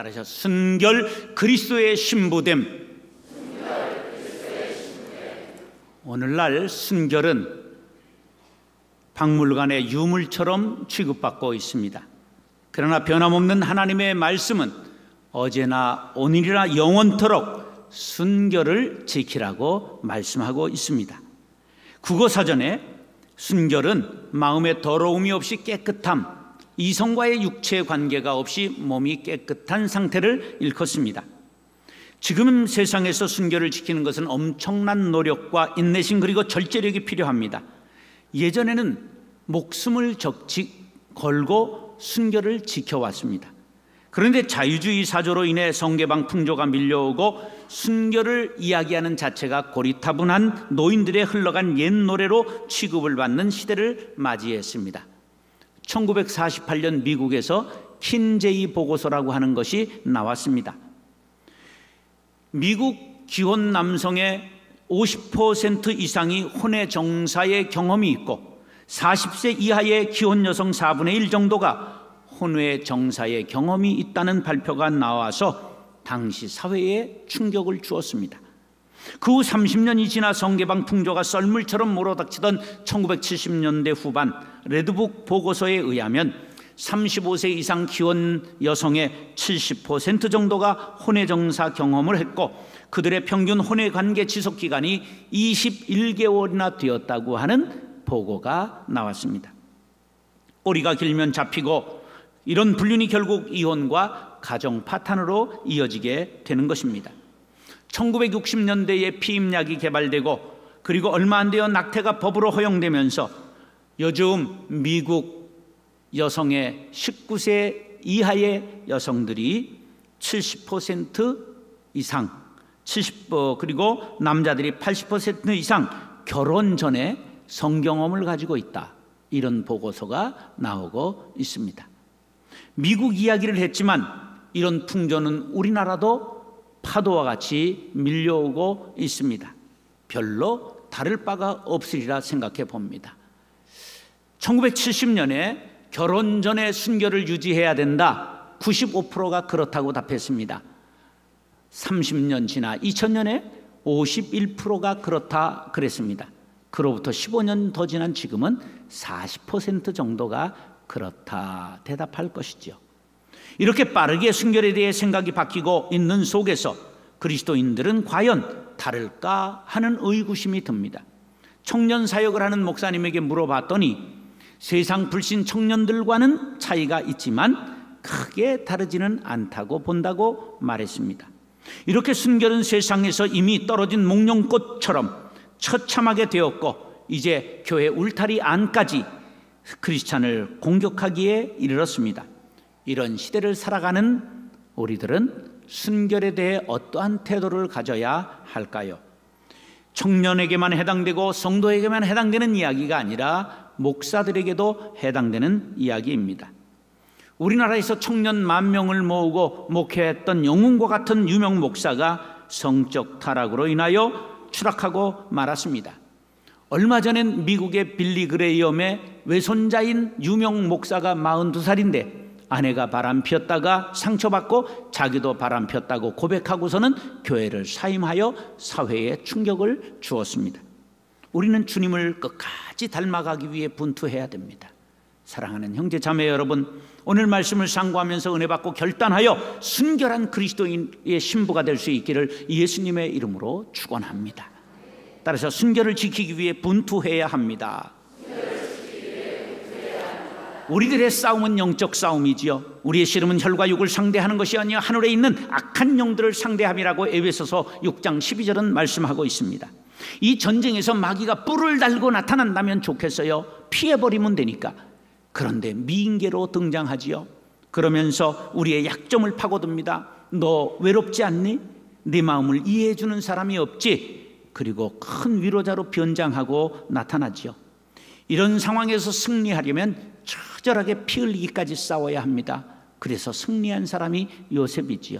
따라서 순결 그리스도의 신부됨. 오늘날 순결은 박물관의 유물처럼 취급받고 있습니다. 그러나 변함없는 하나님의 말씀은 어제나 오늘이나 영원토록 순결을 지키라고 말씀하고 있습니다. 국어사전에 순결은 마음의 더러움이 없이 깨끗함, 이성과의 육체 관계가 없이 몸이 깨끗한 상태를 일컫습니다. 지금 세상에서 순결을 지키는 것은 엄청난 노력과 인내심 그리고 절제력이 필요합니다. 예전에는 목숨을 걸고 순결을 지켜왔습니다. 그런데 자유주의 사조로 인해 성계방 풍조가 밀려오고 순결을 이야기하는 자체가 고리타분한 노인들의 흘러간 옛 노래로 취급을 받는 시대를 맞이했습니다. 1948년 미국에서 킨제이 보고서라고 하는 것이 나왔습니다. 미국 기혼 남성의 50% 이상이 혼외 정사의 경험이 있고 40세 이하의 기혼 여성 4분의 1 정도가 혼외 정사의 경험이 있다는 발표가 나와서 당시 사회에 충격을 주었습니다. 그 후 30년이 지나 성계방 풍조가 썰물처럼 몰아닥치던 1970년대 후반 레드북 보고서에 의하면 35세 이상 기혼 여성의 70% 정도가 혼외 정사 경험을 했고 그들의 평균 혼외 관계 지속 기간이 21개월이나 되었다고 하는 보고가 나왔습니다. 꼬리가 길면 잡히고 이런 불륜이 결국 이혼과 가정 파탄으로 이어지게 되는 것입니다. 1960년대에 피임약이 개발되고 그리고 얼마 안 되어 낙태가 법으로 허용되면서 요즘 미국 여성의 19세 이하의 여성들이 70% 이상, 그리고 남자들이 80% 이상 결혼 전에 성경험을 가지고 있다. 이런 보고서가 나오고 있습니다. 미국 이야기를 했지만 이런 풍조는 우리나라도 파도와 같이 밀려오고 있습니다. 별로 다를 바가 없으리라 생각해 봅니다. 1970년에 결혼 전에 순결을 유지해야 된다. 95%가 그렇다고 답했습니다. 30년 지나 2000년에 51%가 그렇다 그랬습니다. 그로부터 15년 더 지난 지금은 40% 정도가 그렇다 대답할 것이죠. 이렇게 빠르게 순결에 대해 생각이 바뀌고 있는 속에서 그리스도인들은 과연 다를까 하는 의구심이 듭니다. 청년 사역을 하는 목사님에게 물어봤더니 세상 불신 청년들과는 차이가 있지만 크게 다르지는 않다고 본다고 말했습니다. 이렇게 순결은 세상에서 이미 떨어진 목련꽃처럼 처참하게 되었고 이제 교회 울타리 안까지 크리스찬을 공격하기에 이르렀습니다. 이런 시대를 살아가는 우리들은 순결에 대해 어떠한 태도를 가져야 할까요? 청년에게만 해당되고 성도에게만 해당되는 이야기가 아니라 목사들에게도 해당되는 이야기입니다. 우리나라에서 청년 10,000명을 모으고 목회했던 영웅과 같은 유명 목사가 성적 타락으로 인하여 추락하고 말았습니다. 얼마 전엔 미국의 빌리 그레이엄의 외손자인 유명 목사가 42살인데 아내가 바람 피웠다가 상처받고 자기도 바람 피웠다고 고백하고서는 교회를 사임하여 사회에 충격을 주었습니다. 우리는 주님을 끝까지 닮아가기 위해 분투해야 됩니다. 사랑하는 형제 자매 여러분, 오늘 말씀을 상고하면서 은혜 받고 결단하여 순결한 그리스도인의 신부가 될 수 있기를 예수님의 이름으로 축원합니다. 따라서 순결을 지키기 위해 분투해야 합니다. 우리들의 싸움은 영적 싸움이지요. 우리의 씨름은 혈과 육을 상대하는 것이 아니라 하늘에 있는 악한 영들을 상대함이라고 에베소서 6장 12절은 말씀하고 있습니다. 이 전쟁에서 마귀가 뿔을 달고 나타난다면 좋겠어요. 피해버리면 되니까. 그런데 미인계로 등장하지요. 그러면서 우리의 약점을 파고듭니다. 너 외롭지 않니? 네 마음을 이해해주는 사람이 없지? 그리고 큰 위로자로 변장하고 나타나지요. 이런 상황에서 승리하려면 처절하게 피 흘리기까지 싸워야 합니다. 그래서 승리한 사람이 요셉이지요.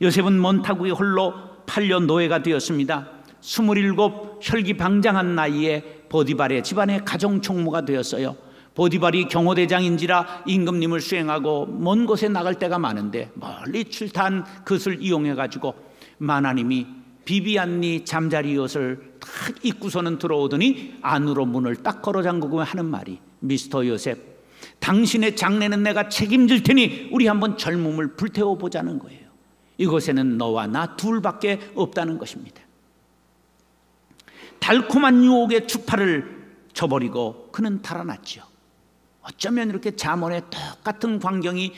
요셉은 먼 타국에 홀로 팔려 노예가 되었습니다. 27 혈기방장한 나이에 보디발의 집안의 가정총무가 되었어요. 보디발이 경호대장인지라 임금님을 수행하고 먼 곳에 나갈 때가 많은데 멀리 출타한 그것을 이용해 가지고 만화님이 비비안니 잠자리 옷을 딱 입고서는 들어오더니 안으로 문을 딱 걸어 잠그고 하는 말이, 미스터 요셉, 당신의 장래는 내가 책임질 테니 우리 한번 젊음을 불태워 보자는 거예요. 이곳에는 너와 나 둘밖에 없다는 것입니다. 달콤한 유혹의 주파를 저버리고 그는 달아났죠. 어쩌면 이렇게 잠언의 똑같은 광경이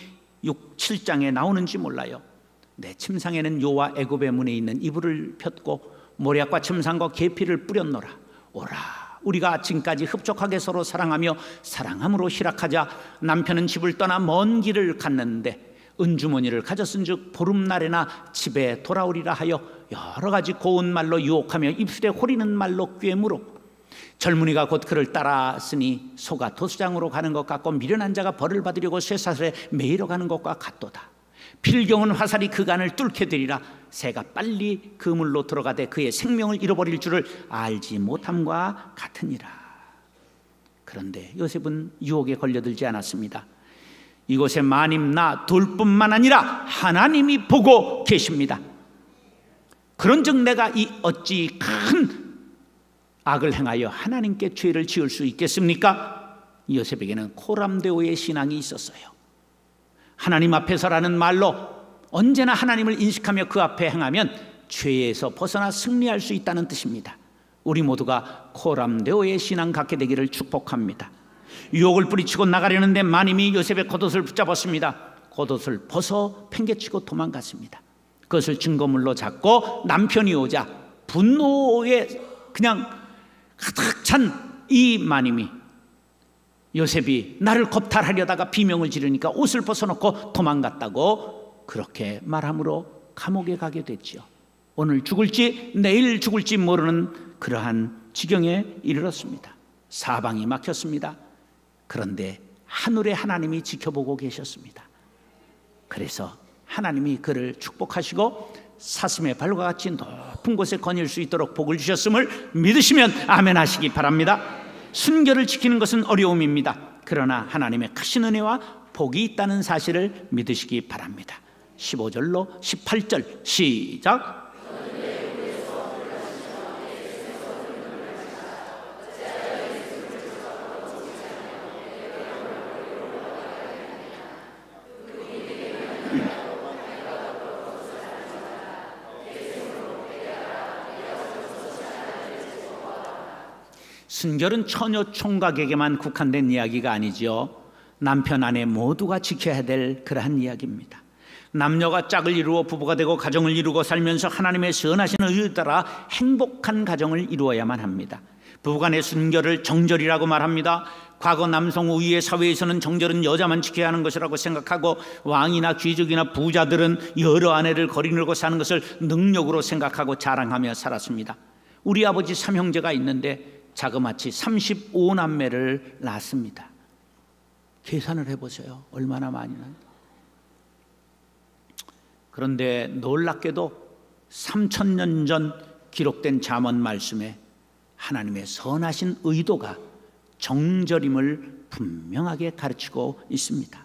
6, 7장에 나오는지 몰라요. 내 침상에는 요와 애굽의 문에 있는 이불을 폈고 모략과 침상과 계피를 뿌렸노라. 오라, 우리가 아침까지 흡족하게 서로 사랑하며 사랑함으로 희락하자. 남편은 집을 떠나 먼 길을 갔는데 은주머니를 가졌은즉 보름날에나 집에 돌아오리라 하여 여러 가지 고운 말로 유혹하며 입술에 호리는 말로 꾀무로, 젊은이가 곧 그를 따랐으니 소가 도수장으로 가는 것 같고 미련한 자가 벌을 받으려고 쇠사슬에 매이러 가는 것과 같도다. 필경은 화살이 그간을 뚫게 되리라. 새가 빨리 그물로 들어가되 그의 생명을 잃어버릴 줄을 알지 못함과 같으니라. 그런데 요셉은 유혹에 걸려들지 않았습니다. 이곳에 마님 나 둘뿐만 아니라 하나님이 보고 계십니다. 그런즉 내가 이 어찌 큰 악을 행하여 하나님께 죄를 지을 수 있겠습니까? 요셉에게는 코람데오의 신앙이 있었어요. 하나님 앞에서라는 말로 언제나 하나님을 인식하며 그 앞에 행하면 죄에서 벗어나 승리할 수 있다는 뜻입니다. 우리 모두가 코람데오의 신앙 갖게 되기를 축복합니다. 유혹을 뿌리치고 나가려는데 마님이 요셉의 겉옷을 붙잡았습니다. 겉옷을 벗어 팽개치고 도망갔습니다. 그것을 증거물로 잡고 남편이 오자 분노에 그냥 가득 찬 이 마님이 요셉이 나를 겁탈하려다가 비명을 지르니까 옷을 벗어놓고 도망갔다고 그렇게 말함으로 감옥에 가게 됐죠. 오늘 죽을지 내일 죽을지 모르는 그러한 지경에 이르렀습니다. 사방이 막혔습니다. 그런데 하늘의 하나님이 지켜보고 계셨습니다. 그래서 하나님이 그를 축복하시고 사슴의 발과 같이 높은 곳에 거닐 수 있도록 복을 주셨음을 믿으시면 아멘 하시기 바랍니다. 순결을 지키는 것은 어려움입니다. 그러나 하나님의 크신 은혜와 복이 있다는 사실을 믿으시기 바랍니다. 15절로 18절 시작. 순결은 처녀 총각에게만 국한된 이야기가 아니죠. 남편 아내 모두가 지켜야 될 그러한 이야기입니다. 남녀가 짝을 이루어 부부가 되고 가정을 이루고 살면서 하나님의 선하신 의에 따라 행복한 가정을 이루어야만 합니다. 부부간의 순결을 정절이라고 말합니다. 과거 남성 우위의 사회에서는 정절은 여자만 지켜야 하는 것이라고 생각하고 왕이나 귀족이나 부자들은 여러 아내를 거리늘고 사는 것을 능력으로 생각하고 자랑하며 살았습니다. 우리 아버지 삼형제가 있는데 자그마치 35남매를 낳았습니다. 계산을 해보세요. 얼마나 많이 낳았나. 그런데 놀랍게도 3000년 전 기록된 잠언 말씀에 하나님의 선하신 의도가 정절임을 분명하게 가르치고 있습니다.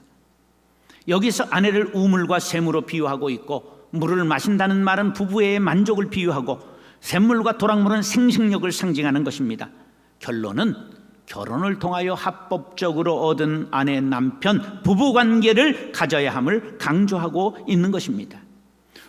여기서 아내를 우물과 샘으로 비유하고 있고, 물을 마신다는 말은 부부의 만족을 비유하고, 샘물과 도랑물은 생식력을 상징하는 것입니다. 결론은 결혼을 통하여 합법적으로 얻은 아내 남편 부부관계를 가져야 함을 강조하고 있는 것입니다.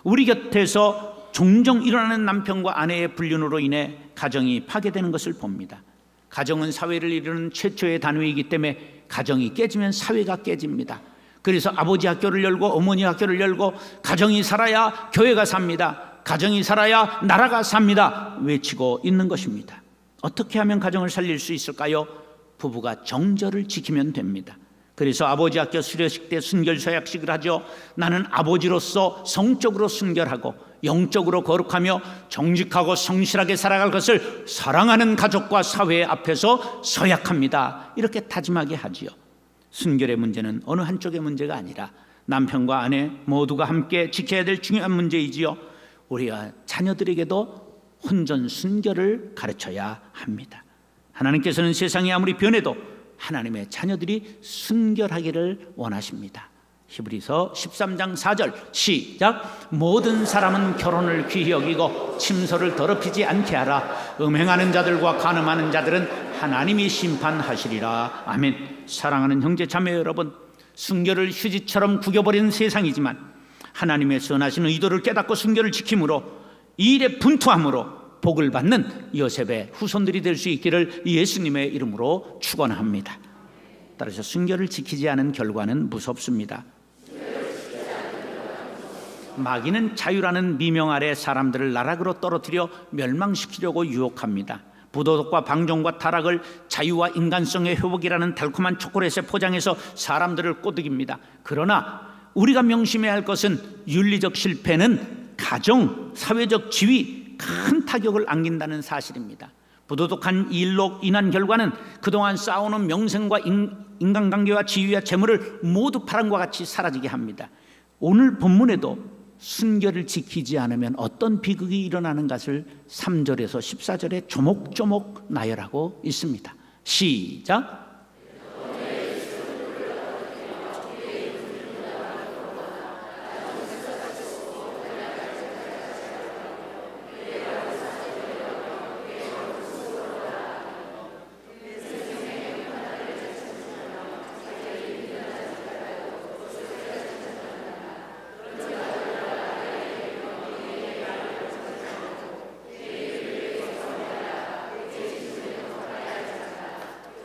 우리 곁에서 종종 일어나는 남편과 아내의 불륜으로 인해 가정이 파괴되는 것을 봅니다. 가정은 사회를 이루는 최초의 단위이기 때문에 가정이 깨지면 사회가 깨집니다. 그래서 아버지 학교를 열고 어머니 학교를 열고 가정이 살아야 교회가 삽니다. 가정이 살아야 나라가 삽니다. 외치고 있는 것입니다. 어떻게 하면 가정을 살릴 수 있을까요? 부부가 정절을 지키면 됩니다. 그래서 아버지 학교 수료식 때 순결 서약식을 하죠. 나는 아버지로서 성적으로 순결하고 영적으로 거룩하며 정직하고 성실하게 살아갈 것을 사랑하는 가족과 사회 앞에서 서약합니다. 이렇게 다짐하게 하지요. 순결의 문제는 어느 한쪽의 문제가 아니라 남편과 아내 모두가 함께 지켜야 될 중요한 문제이지요. 우리가 자녀들에게도 혼전 순결을 가르쳐야 합니다. 하나님께서는 세상이 아무리 변해도 하나님의 자녀들이 순결하기를 원하십니다. 히브리서 13장 4절 시작. 모든 사람은 결혼을 귀히 여기고 침소를 더럽히지 않게 하라. 음행하는 자들과 간음하는 자들은 하나님이 심판하시리라. 아멘. 사랑하는 형제 자매 여러분, 순결을 휴지처럼 구겨버리는 세상이지만 하나님의 선하신 의도를 깨닫고 순결을 지킴으로 이 일에 분투함으로 복을 받는 요셉의 후손들이 될 수 있기를 예수님의 이름으로 축원합니다. 따라서 순결을 지키지 않은 결과는 무섭습니다. 마귀는 자유라는 미명 아래 사람들을 나락으로 떨어뜨려 멸망시키려고 유혹합니다. 부도덕과 방종과 타락을 자유와 인간성의 회복이라는 달콤한 초콜릿에 포장해서 사람들을 꼬드깁니다. 그러나 우리가 명심해야 할 것은 윤리적 실패는 가정, 사회적 지위 큰 타격을 안긴다는 사실입니다. 부도덕한 일로 인한 결과는 그동안 쌓아오는 명성과 인간관계와 지위와 재물을 모두 파란과 같이 사라지게 합니다. 오늘 본문에도 순결을 지키지 않으면 어떤 비극이 일어나는 것을 3절에서 14절에 조목조목 나열하고 있습니다. 시작.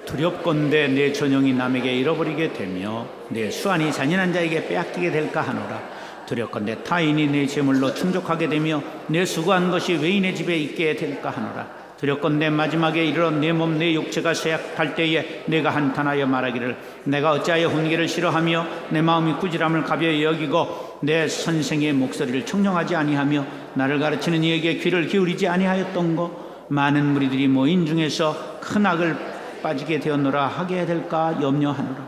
두렵건대 내 전용이 남에게 잃어버리게 되며 내 수완이 잔인한 자에게 빼앗기게 될까 하노라. 두렵건대 타인이 내 재물로 충족하게 되며 내 수고한 것이 외인의 집에 있게 될까 하노라. 두렵건대 마지막에 이르러 내 몸 내 육체가 쇠약할 때에 내가 한탄하여 말하기를 내가 어찌하여 훈계를 싫어하며 내 마음이 꾸지람을 가벼이 여기고 내 선생의 목소리를 청정하지 아니하며 나를 가르치는 이에게 귀를 기울이지 아니하였던고. 많은 무리들이 모인 중에서 큰 악을 빠지게 되었노라 하게 될까 염려하노라.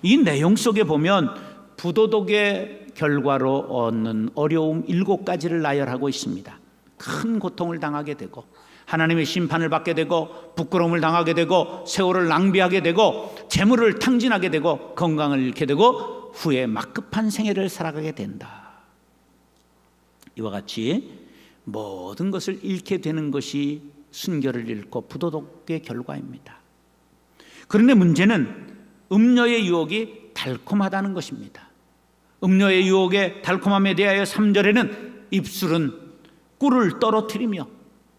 이 내용 속에 보면 부도덕의 결과로 얻는 어려움 7가지를 나열하고 있습니다. 큰 고통을 당하게 되고 하나님의 심판을 받게 되고 부끄러움을 당하게 되고 세월을 낭비하게 되고 재물을 탕진하게 되고 건강을 잃게 되고 후에 막급한 생애를 살아가게 된다. 이와 같이 모든 것을 잃게 되는 것이 순결을 잃고 부도덕의 결과입니다. 그런데 문제는 음료의 유혹이 달콤하다는 것입니다. 음료의 유혹의 달콤함에 대하여 3절에는 입술은 꿀을 떨어뜨리며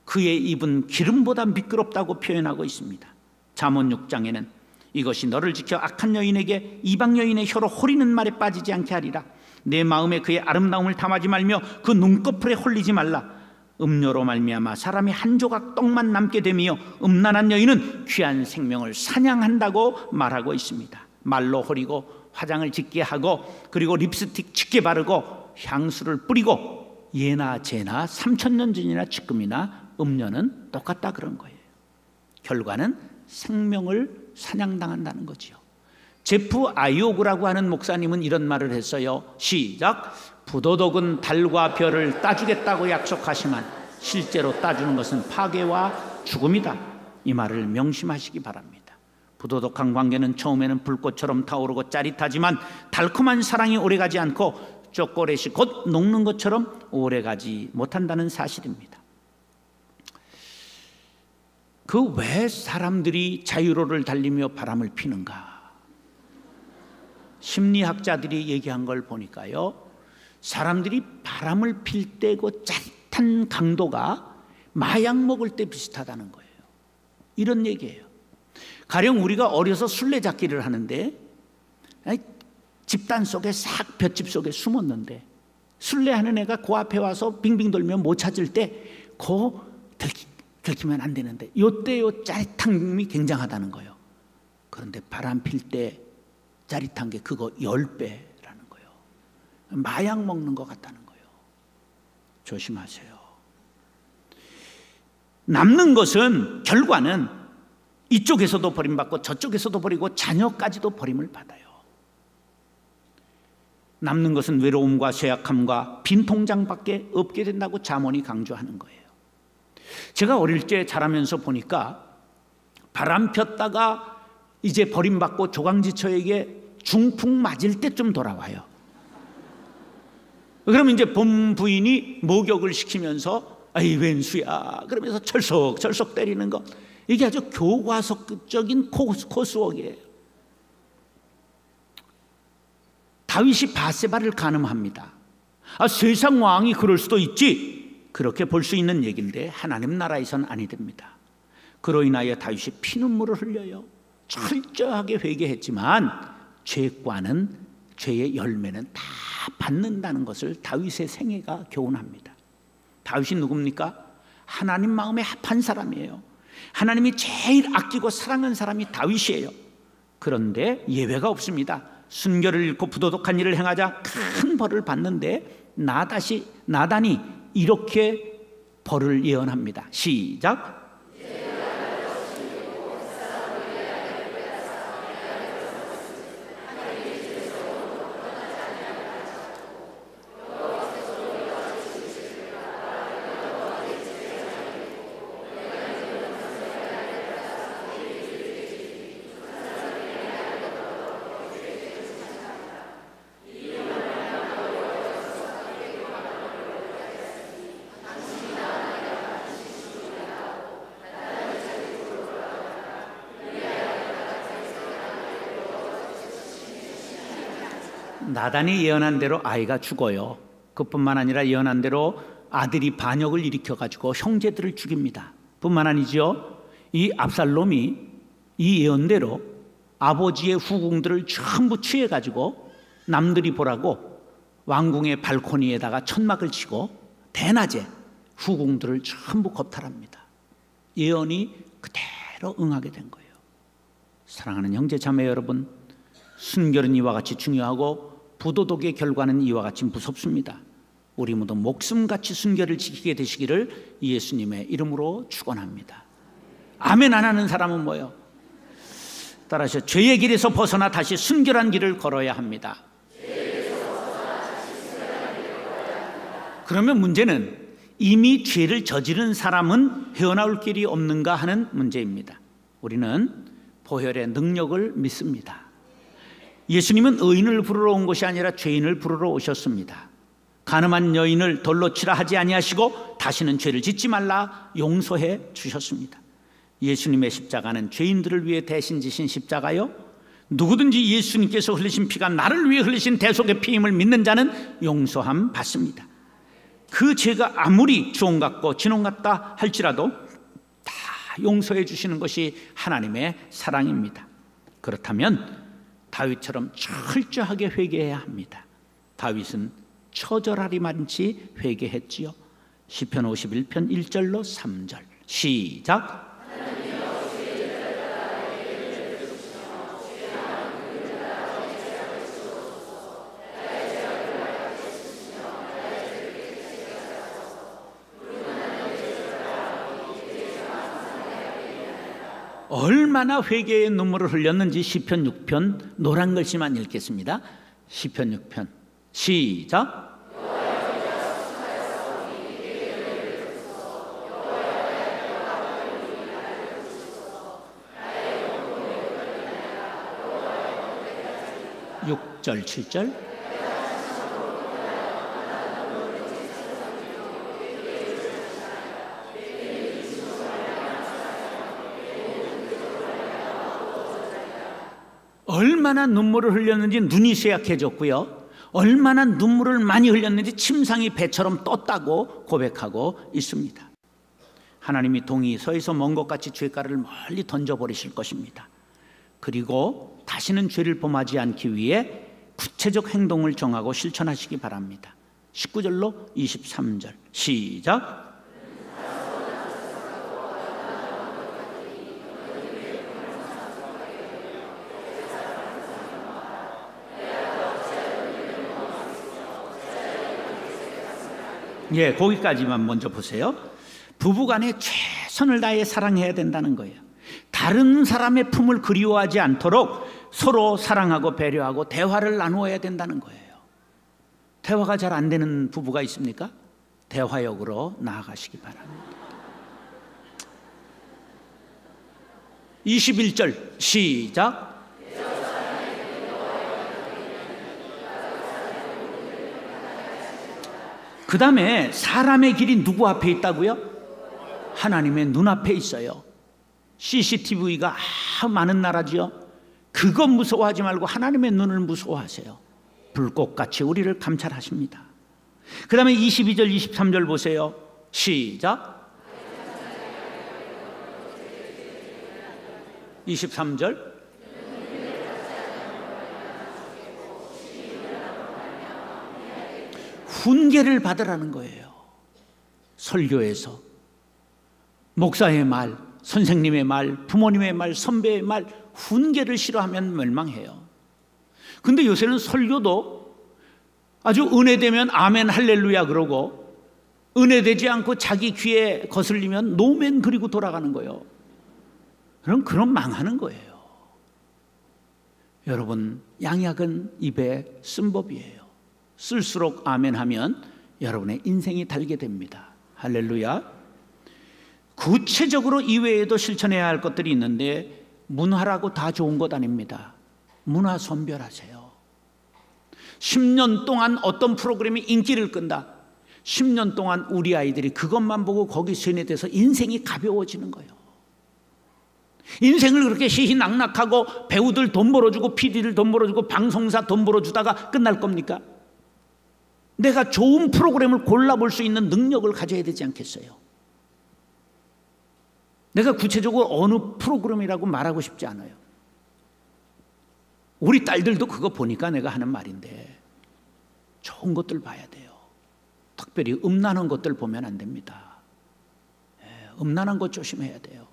그의 입은 기름보다 미끄럽다고 표현하고 있습니다. 잠언 6장에는 이것이 너를 지켜 악한 여인에게 이방 여인의 혀로 호리는 말에 빠지지 않게 하리라. 내 마음에 그의 아름다움을 탐하지 말며 그 눈꺼풀에 홀리지 말라. 음료로 말미암아 사람이 한 조각 떡만 남게 되며 음란한 여인은 귀한 생명을 사냥한다고 말하고 있습니다. 말로 호리고 화장을 짙게 하고 그리고 립스틱 짙게 바르고 향수를 뿌리고 예나 제나 3000년 전이나 지금이나 음료는 똑같다 그런 거예요. 결과는 생명을 사냥당한다는 거지요. 제프 아이오그라고 하는 목사님은 이런 말을 했어요. 시작. 부도덕은 달과 별을 따주겠다고 약속하지만 실제로 따주는 것은 파괴와 죽음이다. 이 말을 명심하시기 바랍니다. 부도덕한 관계는 처음에는 불꽃처럼 타오르고 짜릿하지만 달콤한 사랑이 오래가지 않고 초콜릿이 곧 녹는 것처럼 오래가지 못한다는 사실입니다. 그 왜 사람들이 자유로를 달리며 바람을 피는가? 심리학자들이 얘기한 걸 보니까요, 사람들이 바람을 필 때 그 짜릿한 강도가 마약 먹을 때 비슷하다는 거예요. 이런 얘기예요. 가령 우리가 어려서 술래잡기를 하는데 집단 속에 싹 볏짚 속에 숨었는데 술래하는 애가 그 앞에 와서 빙빙 돌면 못 찾을 때 들키면 안 되는데 요때 요 짜릿함이 굉장하다는 거예요. 그런데 바람 필 때 짜릿한 게 그거 10배라는 거예요. 마약 먹는 것 같다는 거예요. 조심하세요. 남는 것은 결과는 이쪽에서도 버림받고 저쪽에서도 버리고 자녀까지도 버림을 받아요. 남는 것은 외로움과 쇠약함과 빈 통장밖에 없게 된다고 잠언이 강조하는 거예요. 제가 어릴 때 자라면서 보니까 바람 폈다가 이제 버림받고 조강지처에게 중풍 맞을 때쯤 돌아와요. 그럼 이제 본부인이 목욕을 시키면서 아이 웬수야 그러면서 철썩철썩 때리는 것, 이게 아주 교과서적인 코스웍이에요. 다윗이 바세바를 간음합니다. 세상 왕이 그럴 수도 있지, 그렇게 볼 수 있는 얘기인데 하나님 나라에선 아니 됩니다. 그로 인하여 다윗이 피눈물을 흘려요. 철저하게 회개했지만 죄과는, 죄의 열매는 다 받는다는 것을 다윗의 생애가 교훈합니다. 다윗이 누굽니까? 하나님 마음에 합한 사람이에요. 하나님이 제일 아끼고 사랑하는 사람이 다윗이에요. 그런데 예외가 없습니다. 순결을 잃고 부도덕한 일을 행하자 큰 벌을 받는데 나단이 이렇게 벌을 예언합니다. 시작. 나단이 예언한 대로 아이가 죽어요. 그뿐만 아니라 예언한 대로 아들이 반역을 일으켜가지고 형제들을 죽입니다. 뿐만 아니죠, 이 압살롬이 이 예언대로 아버지의 후궁들을 전부 취해가지고 남들이 보라고 왕궁의 발코니에다가 천막을 치고 대낮에 후궁들을 전부 겁탈합니다. 예언이 그대로 응하게 된 거예요. 사랑하는 형제 자매 여러분, 순결은 이와 같이 중요하고 부도덕의 결과는 이와 같이 무섭습니다. 우리 모두 목숨같이 순결을 지키게 되시기를 예수님의 이름으로 축원합니다. 아멘 안 하는 사람은 뭐예요? 따라서 죄의 길에서 벗어나 다시 순결한 길을 걸어야 합니다. 그러면 문제는 이미 죄를 저지른 사람은 헤어나올 길이 없는가 하는 문제입니다. 우리는 보혈의 능력을 믿습니다. 예수님은 의인을 부르러 온 것이 아니라 죄인을 부르러 오셨습니다. 간음한 여인을 돌로 치라 하지 아니하시고 다시는 죄를 짓지 말라 용서해 주셨습니다. 예수님의 십자가는 죄인들을 위해 대신 지신 십자가요, 누구든지 예수님께서 흘리신 피가 나를 위해 흘리신 대속의 피임을 믿는 자는 용서함 받습니다. 그 죄가 아무리 주홍 같고 진홍 같다 할지라도 다 용서해 주시는 것이 하나님의 사랑입니다. 그렇다면 다윗처럼 철저하게 회개해야 합니다. 다윗은 처절하리만치 회개했지요. 시편 51편 1절로 3절 시작. 얼마나 회개의 눈물을 흘렸는지 시편 6편 노란 글씨만 읽겠습니다. 시편 6편 시작. 육 절 7절 얼마나 눈물을 흘렸는지 눈이 쇠약해졌고요, 얼마나 눈물을 많이 흘렸는지 침상이 배처럼 떴다고 고백하고 있습니다. 하나님이 동이 서에서 먼 것 같이 죄가를 멀리 던져버리실 것입니다. 그리고 다시는 죄를 범하지 않기 위해 구체적 행동을 정하고 실천하시기 바랍니다. 19절로 23절 시작. 예, 거기까지만 먼저 보세요. 부부간에 최선을 다해 사랑해야 된다는 거예요. 다른 사람의 품을 그리워하지 않도록 서로 사랑하고 배려하고 대화를 나누어야 된다는 거예요. 대화가 잘 안 되는 부부가 있습니까? 대화역으로 나아가시기 바랍니다. 21절 시작. 그 다음에 사람의 길이 누구 앞에 있다고요? 하나님의 눈앞에 있어요. CCTV가 많은 나라지요. 그것 무서워하지 말고 하나님의 눈을 무서워하세요. 불꽃같이 우리를 감찰하십니다. 그 다음에 22절 23절 보세요. 시작. 23절. 훈계를 받으라는 거예요. 설교에서 목사의 말, 선생님의 말, 부모님의 말, 선배의 말, 훈계를 싫어하면 멸망해요. 근데 요새는 설교도 아주 은혜되면 아멘 할렐루야 그러고, 은혜되지 않고 자기 귀에 거슬리면 노멘 그리고 돌아가는 거예요. 그럼 망하는 거예요. 여러분, 양약은 입에 쓴 법이에요. 쓸수록 아멘 하면 여러분의 인생이 달게 됩니다. 할렐루야. 구체적으로 이외에도 실천해야 할 것들이 있는데, 문화라고 다 좋은 것 아닙니다. 문화 선별하세요. 10년 동안 어떤 프로그램이 인기를 끈다. 10년 동안 우리 아이들이 그것만 보고 거기 세뇌돼서 인생이 가벼워지는 거예요. 인생을 그렇게 희희낙낙하고 배우들 돈 벌어주고 PD들 돈 벌어주고 방송사 돈 벌어주다가 끝날 겁니까? 내가 좋은 프로그램을 골라볼 수 있는 능력을 가져야 되지 않겠어요? 내가 구체적으로 어느 프로그램이라고 말하고 싶지 않아요. 우리 딸들도 그거 보니까 내가 하는 말인데, 좋은 것들 봐야 돼요. 특별히 음란한 것들 보면 안 됩니다. 음란한 것 조심해야 돼요.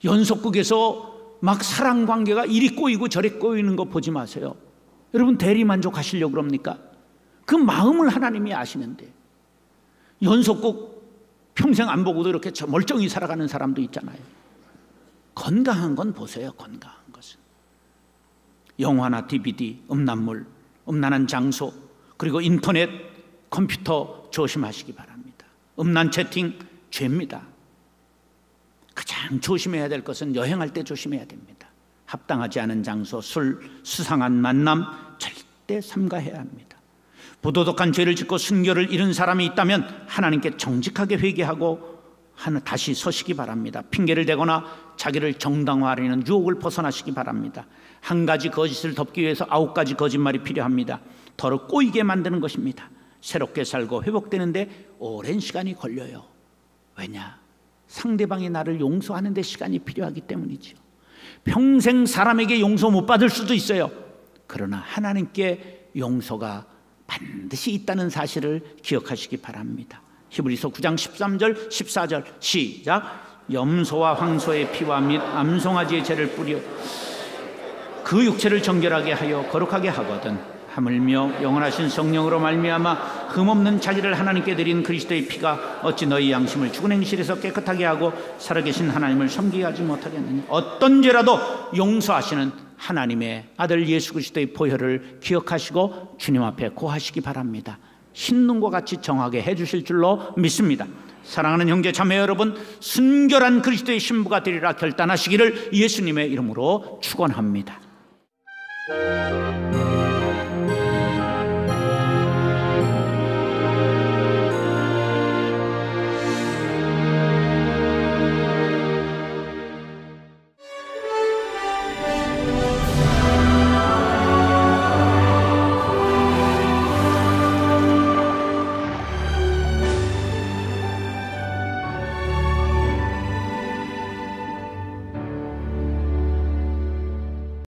연속극에서 막 사랑관계가 이리 꼬이고 저리 꼬이는 거 보지 마세요. 여러분, 대리만족하시려고 그럽니까? 그 마음을 하나님이 아시는데. 연속극 평생 안 보고도 이렇게 멀쩡히 살아가는 사람도 있잖아요. 건강한 건 보세요. 건강한 것은 영화나 DVD, 음란물, 음란한 장소, 그리고 인터넷, 컴퓨터 조심하시기 바랍니다. 음란 채팅 죄입니다. 가장 조심해야 될 것은 여행할 때 조심해야 됩니다. 합당하지 않은 장소, 술, 수상한 만남 절대 삼가해야 합니다. 부도덕한 죄를 짓고 순결을 잃은 사람이 있다면 하나님께 정직하게 회개하고 다시 서시기 바랍니다. 핑계를 대거나 자기를 정당화하려는 유혹을 벗어나시기 바랍니다. 한 가지 거짓을 덮기 위해서 9가지 거짓말이 필요합니다. 더러 꼬이게 만드는 것입니다. 새롭게 살고 회복되는데 오랜 시간이 걸려요. 왜냐? 상대방이 나를 용서하는 데 시간이 필요하기 때문이죠. 평생 사람에게 용서 못 받을 수도 있어요. 그러나 하나님께 용서가 반드시 있다는 사실을 기억하시기 바랍니다. 히브리서 9장 13절 14절 시작. 염소와 황소의 피와 및 암송아지의 죄를 뿌려 그 육체를 정결하게 하여 거룩하게 하거든 하물며 영원하신 성령으로 말미암아 흠없는 자기를 하나님께 드린 그리스도의 피가 어찌 너희 양심을 죽은 행실에서 깨끗하게 하고 살아계신 하나님을 섬기게 하지 못하겠느냐. 어떤 죄라도 용서하시는 하나님의 아들 예수 그리스도의 보혈을 기억하시고 주님 앞에 고하시기 바랍니다. 흰눈과 같이 정하게 해주실 줄로 믿습니다. 사랑하는 형제 자매 여러분, 순결한 그리스도의 신부가 되리라 결단하시기를 예수님의 이름으로 축원합니다.